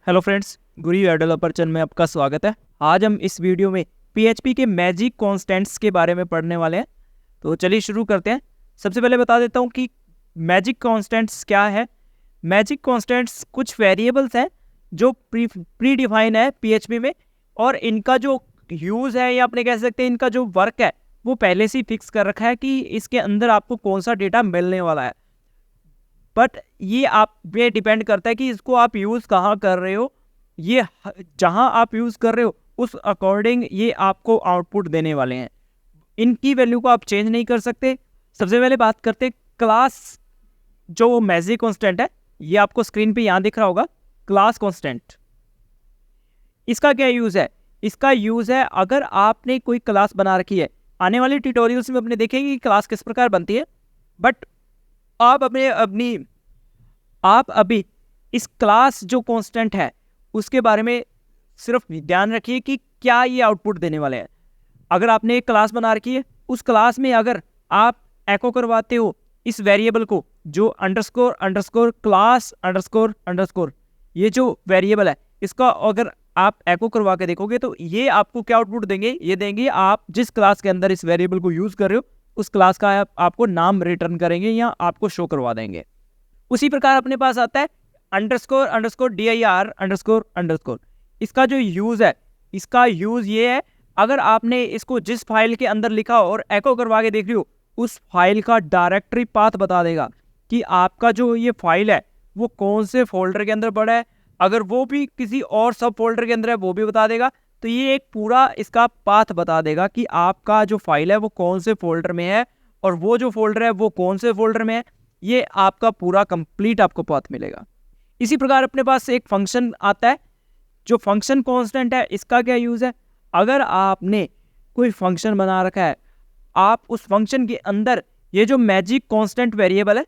Hello friends, गुरी developer channel में आपका स्वागत है। आज हम इस वीडियो में PHP के मैजिक कॉन्स्टेंट्स के बारे में पढ़ने वाले हैं। तो चलिए शुरू करते हैं। सबसे पहले बता देता हूँ कि मैजिक कॉन्स्टेंट्स क्या है। मैजिक कॉन्स्टेंट्स कुछ वेरिएबल्स हैं जो प्री डिफाइन है PHP में, और इनका जो यूज़ है या अपने कह सकते हैं इनका जो वर्क है वो पहले से ही फिक्स कर रखा है कि इसके अंदर आपको कौन सा डेटा मिलने वाला है। बट ये आप पे डिपेंड करता है कि इसको आप यूज़ कहाँ कर रहे हो। ये जहाँ आप यूज़ कर रहे हो उस अकॉर्डिंग ये आपको आउटपुट देने वाले हैं। इनकी वैल्यू को आप चेंज नहीं कर सकते। सबसे पहले बात करते हैं क्लास, जो मैजिक कांस्टेंट है ये आपको स्क्रीन पे यहाँ दिख रहा होगा, क्लास कांस्टेंट। इसका क्या यूज़ है? इसका यूज़ है अगर आपने कोई क्लास बना रखी है, आने वाले ट्यूटोरियल्स में अपने देखेंगे कि क्लास किस प्रकार बनती है, बट आप अभी इस क्लास जो कांस्टेंट है उसके बारे में सिर्फ ध्यान रखिए कि क्या ये आउटपुट देने वाले हैं। अगर आपने एक क्लास बना रखी है, उस क्लास में अगर आप एको करवाते हो इस वेरिएबल को, जो underscore underscore class underscore underscore, ये जो वेरिएबल है इसका अगर आप एको करवा के देखोगे तो ये आपको क्या आउटपुट देंगे? ये देंगे आप जिस क्लास के अंदर इस वेरिएबल को यूज़ कर रहे हो उस क्लास का आपको नाम रिटर्न करेंगे या आपको शो करवा देंगे। उसी प्रकार अपने पास आता है underscore underscore dir underscore underscore. इसका जो यूज़ है, इसका यूज़ ये है अगर आपने इसको जिस फाइल के अंदर लिखा हो और एको करवा के देख रही हो, उस फाइल का डायरेक्टरी पाथ बता देगा कि आपका जो ये फाइल है वो कौन से फोल्डर के अंदर पड़ा है। अगर वो भी किसी और सब फोल्डर के अंदर है वो भी बता देगा। तो ये एक पूरा इसका पाथ बता देगा कि आपका जो फाइल है वो कौन से फोल्डर में है और वो जो फोल्डर है वो कौन से फोल्डर में है। ये आपका पूरा कंप्लीट आपको पाथ मिलेगा। इसी प्रकार अपने पास एक फंक्शन आता है जो फंक्शन कांस्टेंट है। इसका क्या यूज़ है? अगर आपने कोई फंक्शन बना रखा है, आप उस फंक्शन के अंदर ये जो मैजिक कांस्टेंट वेरिएबल है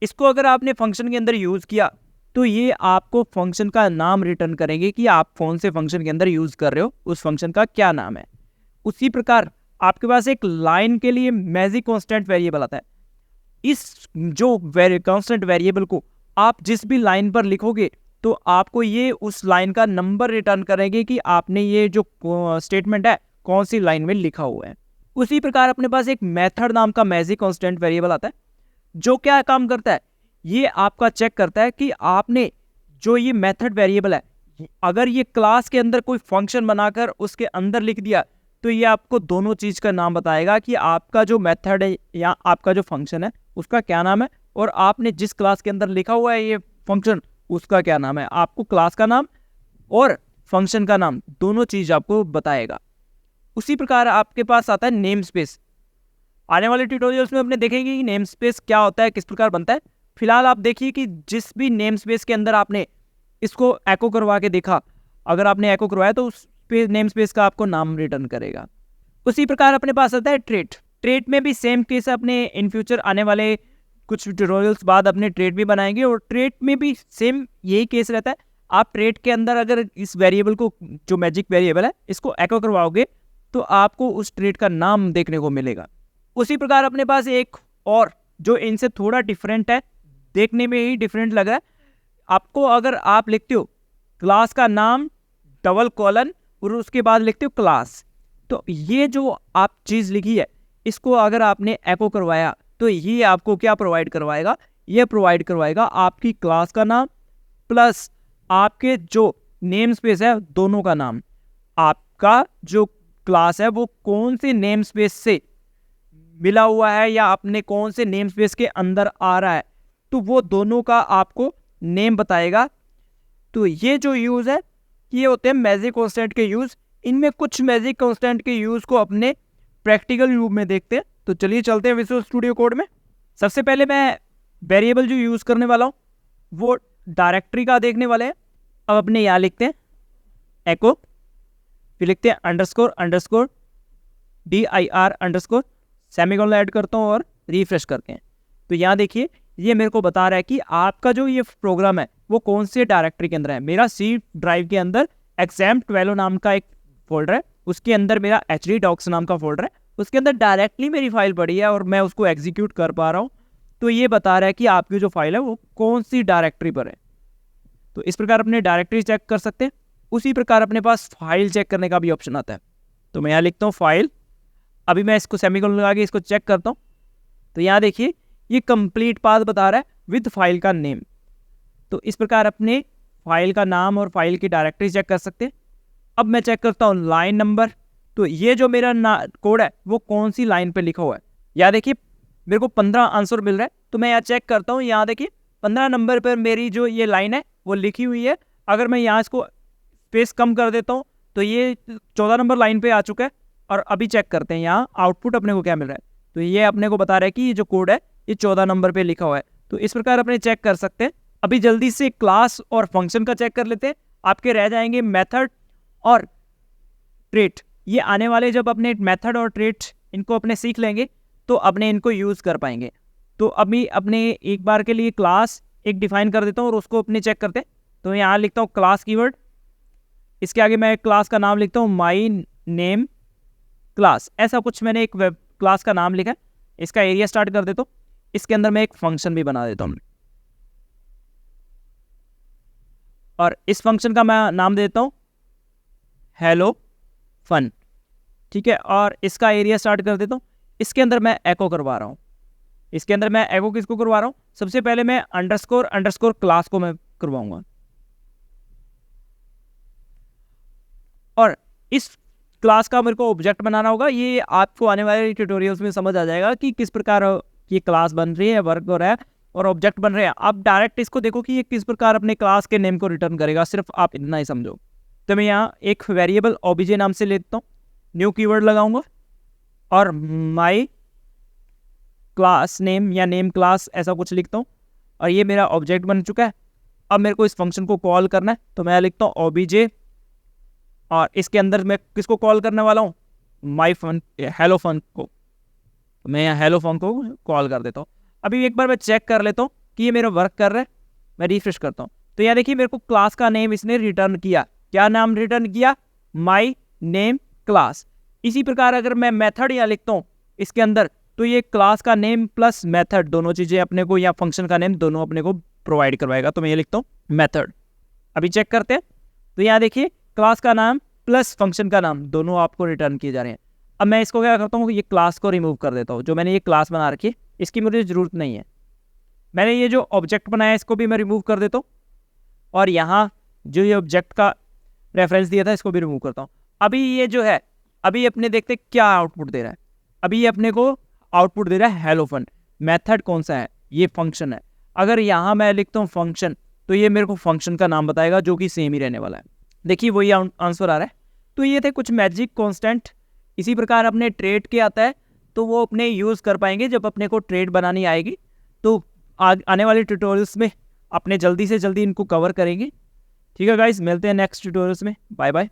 इसको अगर आपने फंक्शन के अंदर यूज़ किया तो ये आपको फंक्शन का नाम रिटर्न करेंगे कि आप कौन से फंक्शन के अंदर यूज़ कर रहे हो, उस फंक्शन का क्या नाम है। उसी प्रकार आपके पास एक लाइन के लिए मैजिक कांस्टेंट वेरिएबल आता है। इस जो कांस्टेंट वेरिएबल को आप जिस भी लाइन पर लिखोगे तो आपको ये उस लाइन का नंबर रिटर्न करेंगे कि आपने ये जो स्टेटमेंट है कौन सी लाइन में लिखा हुआ है। उसी प्रकार अपने पास एक मेथड नाम का मैजिक कांस्टेंट वेरिएबल आता है जो क्या काम करता है, ये आपका चेक करता है कि आपने जो ये मेथड वेरिएबल है, अगर ये क्लास के अंदर कोई फंक्शन बनाकर उसके अंदर लिख दिया तो ये आपको दोनों चीज़ का नाम बताएगा कि आपका जो मेथड है या आपका जो फंक्शन है उसका क्या नाम है, और आपने जिस क्लास के अंदर लिखा हुआ है ये फंक्शन उसका क्या नाम है। आपको क्लास का नाम और फंक्शन का नाम दोनों चीज़ आपको बताएगा। उसी प्रकार आपके पास आता है नेम स्पेस। आने वाले ट्यूटोरियल्स में अपने देखेंगे कि नेम स्पेस क्या होता है, किस प्रकार बनता है। फिलहाल आप देखिए कि जिस भी नेम स्पेस के अंदर आपने इसको एको करवा के देखा, अगर आपने एको करवाया तो उस नेम स्पेस का आपको नाम रिटर्न करेगा। उसी प्रकार अपने पास आता है ट्रेट। ट्रेट में भी सेम केस अपने इन फ्यूचर आने वाले कुछ ट्यूटोरियल्स बाद अपने ट्रेट भी बनाएंगे, और ट्रेट में भी सेम यही केस रहता है। आप ट्रेट के अंदर अगर इस वेरिएबल को, जो मैजिक वेरिएबल है, इसको एको करवाओगे तो आपको उस ट्रेट का नाम देखने को मिलेगा। उसी प्रकार अपने पास एक और जो इनसे थोड़ा डिफरेंट है, देखने में ही डिफरेंट लग रहा है आपको, अगर आप लिखते हो क्लास का नाम डबल कॉलन और उसके बाद लिखते हो क्लास, तो ये जो आप चीज़ लिखी है इसको अगर आपने एको करवाया तो ये आपको क्या प्रोवाइड करवाएगा? ये प्रोवाइड करवाएगा आपकी क्लास का नाम प्लस आपके जो नेम स्पेस है दोनों का नाम। आपका जो क्लास है वो कौन से नेम स्पेस से मिला हुआ है या आपने कौन से नेम स्पेस के अंदर आ रहा है, तो वो दोनों का आपको नेम बताएगा। तो ये जो यूज़ है ये होते हैं मैजिक कांस्टेंट के यूज़। इनमें कुछ मैजिक कांस्टेंट के यूज़ को अपने प्रैक्टिकल रूप में देखते हैं। तो चलिए चलते हैं विजुअल स्टूडियो कोड में। सबसे पहले मैं वेरिएबल जो यूज़ करने वाला हूँ वो डायरेक्टरी का देखने वाले हैं। अब अपने यहाँ लिखते हैं एको, फिर लिखते हैं underscore underscore dir underscore, semicolon add करता हूँ और रिफ्रेश करते हैं। तो यहाँ देखिए ये मेरे को बता रहा है कि आपका जो ये प्रोग्राम है वो कौन से डायरेक्टरी के अंदर है। मेरा सी ड्राइव के अंदर exam12 नाम का एक फोल्डर है, उसके अंदर मेरा hd-docs नाम का फोल्डर है, उसके अंदर डायरेक्टली मेरी फाइल पड़ी है और मैं उसको एग्जीक्यूट कर पा रहा हूँ। तो ये बता रहा है कि आपकी जो फाइल है वो कौन सी डायरेक्टरी पर है। तो इस प्रकार अपने डायरेक्टरी चेक कर सकते हैं। उसी प्रकार अपने पास फाइल चेक करने का भी ऑप्शन आता है। तो मैं यहाँ लिखता हूँ फाइल, अभी मैं इसको सेमीकोलन लगा के इसको चेक करता हूँ। तो यहाँ देखिए ये कंप्लीट पाथ बता रहा है विद फाइल का नेम। तो इस प्रकार अपने फाइल का नाम और फाइल की डायरेक्टरी चेक कर सकते हैं। अब मैं चेक करता हूँ लाइन नंबर। तो ये जो मेरा कोड है वो कौन सी लाइन पे लिखा हुआ है। यहाँ देखिए मेरे को 15 आंसर मिल रहा है। तो मैं यहाँ चेक करता हूँ, यहाँ देखिए 15 नंबर पर मेरी जो ये लाइन है वो लिखी हुई है। अगर मैं यहाँ इसको स्पेस कम कर देता हूँ तो ये 14 नंबर लाइन पे आ चुका है। और अभी चेक करते हैं यहाँ आउटपुट अपने को क्या मिल रहा है। तो ये अपने को बता रहा है कि ये जो कोड है ये 14 नंबर पे लिखा हुआ है। तो इस प्रकार अपने चेक कर सकते हैं। अभी जल्दी से क्लास और फंक्शन का चेक कर लेते हैं। आपके रह जाएंगे मेथड और ट्रेट। ये आने वाले जब अपने मेथड और ट्रेट इनको अपने सीख लेंगे तो अपने इनको यूज़ कर पाएंगे। तो अभी अपने एक बार के लिए क्लास एक डिफाइन कर देता हूँ और उसको अपने चेक करते हैं। तो यहाँ लिखता हूँ क्लास कीवर्ड, इसके आगे मैं क्लास का नाम लिखता हूँ माई नेम क्लास, ऐसा कुछ मैंने एक वेब क्लास का नाम लिखा है। इसका एरिया स्टार्ट कर देता हूँ। इसके अंदर मैं एक फंक्शन भी बना देता हूँ और इस फंक्शन का मैं नाम देता हूँ हेलो फन, ठीक है। और इसका एरिया स्टार्ट कर देता हूँ। इसके अंदर मैं एको करवा रहा हूँ। इसके अंदर मैं एको किसको करवा रहा हूँ, सबसे पहले मैं अंडरस्कोर क्लास को मैं करवाऊंगा। और इस क्लास का मेरे को ऑब्जेक्ट बनाना होगा। ये आपको आने वाले ट्यूटोरियल्स में समझ आ जाएगा कि किस प्रकार ये क्लास बन रही है, वर्क हो रहा है और ऑब्जेक्ट बन रहे हैं। आप डायरेक्ट इसको देखो कि ये किस प्रकार अपने क्लास के नेम को रिटर्न करेगा, सिर्फ आप इतना ही समझो। तो मैं यहाँ एक वेरिएबल ओबीजे नाम से लेता हूँ, न्यू कीवर्ड लगाऊंगा और माई क्लास नेम या नेम क्लास ऐसा कुछ लिखता हूँ और ये मेरा ऑब्जेक्ट बन चुका है। अब मेरे को इस फंक्शन को कॉल करना है। तो मैं लिखता हूँ ओबीजे और इसके अंदर मैं किसको कॉल करने वाला हूँ, माई फन हेलो फन को। मैं यहाँ हेलो फन को कॉल कर देता हूँ। अभी एक बार मैं चेक कर लेता हूँ कि ये मेरा वर्क कर रहा है। मैं रिफ्रेश करता हूँ तो यहाँ देखिए मेरे को क्लास का नेम इसने रिटर्न किया। क्या नाम रिटर्न किया, माई नेम क्लास। इसी प्रकार अगर मैं मेथड यहाँ लिखता हूँ इसके अंदर तो ये क्लास का नेम प्लस मेथड दोनों चीज़ें अपने को या फंक्शन का नेम दोनों अपने को प्रोवाइड करवाएगा। तो मैं ये लिखता हूँ मेथड। अभी चेक करते हैं तो यहाँ देखिए क्लास का नाम प्लस फंक्शन का नाम दोनों आपको रिटर्न किए जा रहे हैं। अब मैं इसको क्या करता हूँ, ये क्लास को रिमूव कर देता हूँ। जो मैंने ये क्लास बना रखी है इसकी मुझे ज़रूरत नहीं है। मैंने ये जो ऑब्जेक्ट बनाया इसको भी मैं रिमूव कर देता हूँ और यहाँ जो ये ऑब्जेक्ट का रेफरेंस दिया था इसको भी रिमूव करता हूँ। अभी ये जो है अभी अपने देखते क्या आउटपुट दे रहा है। अभी ये अपने को आउटपुट दे रहा है हेलो फन। मेथड कौन सा है, ये फंक्शन है। अगर यहाँ मैं लिखता हूँ फंक्शन तो ये मेरे को फंक्शन का नाम बताएगा जो कि सेम ही रहने वाला है। देखिए वही आंसर आ रहा है। तो ये थे कुछ मैजिक कॉन्स्टेंट। इसी प्रकार अपने ट्रेड के आता है तो वो अपने यूज़ कर पाएंगे जब अपने को ट्रेड बनानी आएगी। तो आने वाले ट्यूटोरियल्स में अपने जल्दी से जल्दी इनको कवर करेंगे। ठीक है गाइस, मिलते हैं नेक्स्ट ट्यूटोरियल्स में। Bye bye.